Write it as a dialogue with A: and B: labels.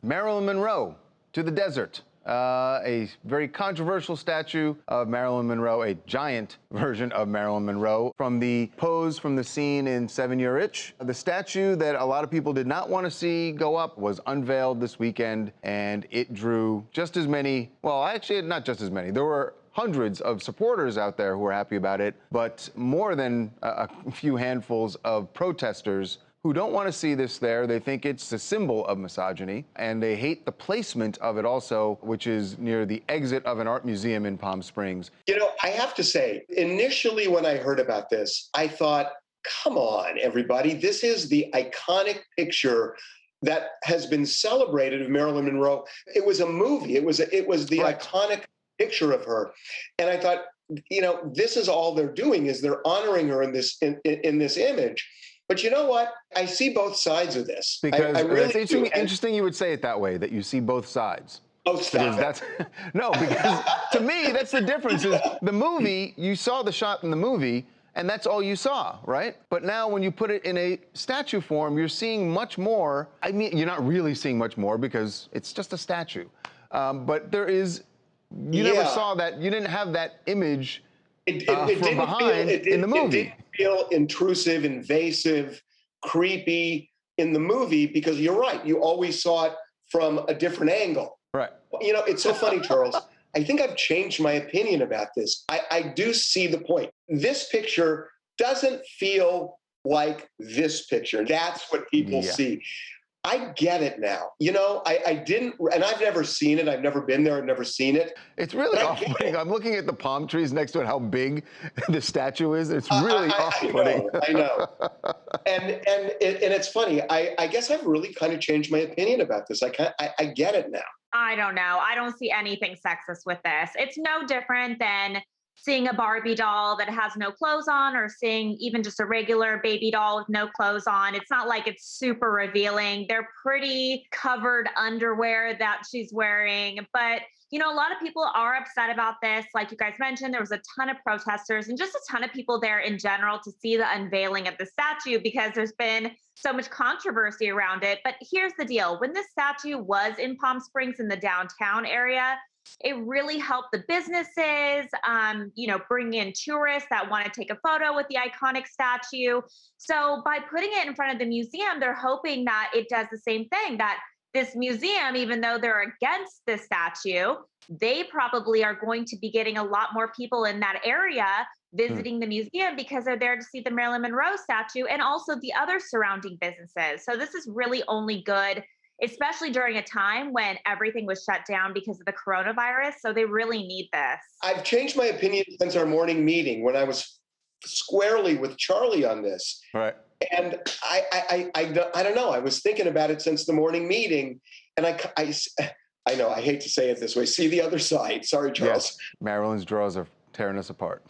A: Marilyn Monroe to the desert. A very controversial statue of Marilyn Monroe, a giant version of Marilyn Monroe from the pose from the scene in 7 Year Itch. The statue that a lot of people did not want to see go up was unveiled this weekend, and it drew just as many, well, actually not just as many. There were hundreds of supporters out there who were happy about it, but more than a few handfuls of protesters who don't want to see this there. They think it's a symbol of misogyny, and they hate the placement of it also, which is near the exit of an art museum in Palm Springs.
B: You know, I have to say, initially when I heard about this, I thought, come on, everybody, this is the iconic picture that has been celebrated of Marilyn Monroe. It was a movie. It was the
A: Right.
B: iconic picture of her. And I thought, you know, this is all they're doing, is they're honoring her in this image. But you know what? I see both sides of this.
A: Because
B: I really
A: it's interesting you would say it that way, that you see both sides.
B: Oh, stop it.
A: No, because to me, that's the difference. Is the movie, you saw the shot in the movie, and that's all you saw, right? But now when you put it in a statue form, you're seeing much more. I mean, you're not really seeing much more because it's just a statue. But there is, you never saw that, you didn't have that image from behind in the movie.
B: It didn't feel intrusive, invasive, creepy in the movie, because you're right, you always saw it from a different angle.
A: Right.
B: You know, it's so funny, Charles. I think I've changed my opinion about this. I do see the point. This picture doesn't feel like this picture. That's what people see. I get it now. You know, I didn't, and I've never seen it. I've never been there. I've never seen it.
A: It's really off-putting. I'm looking at the palm trees next to it, how big the statue is. It's really off-putting.
B: I know. And it's funny. I guess I've really kind of changed my opinion about this. I get it now.
C: I don't know. I don't see anything sexist with this. It's no different than seeing a Barbie doll that has no clothes on, or seeing even just a regular baby doll with no clothes on. It's not like it's super revealing. They're pretty covered underwear that she's wearing. But, you know, a lot of people are upset about this. Like you guys mentioned, there was a ton of protesters and just a ton of people there in general to see the unveiling of the statue, because there's been so much controversy around it. But here's the deal. When this statue was in Palm Springs in the downtown area, it really helped the businesses, you know, bring in tourists that want to take a photo with the iconic statue. So by putting it in front of the museum, they're hoping that it does the same thing, that this museum, even though they're against this statue, they probably are going to be getting a lot more people in that area visiting the museum, because they're there to see the Marilyn Monroe statue and also the other surrounding businesses. So this is really only good, especially during a time when everything was shut down because of the coronavirus. So they really need this.
B: I've changed my opinion since our morning meeting, when I was squarely with Charlie on this.
A: Right.
B: And I don't know. I was thinking about it since the morning meeting, and I know I hate to say it this way. See the other side. Sorry, Charles.
A: Yes. Marilyn's drawers are tearing us apart.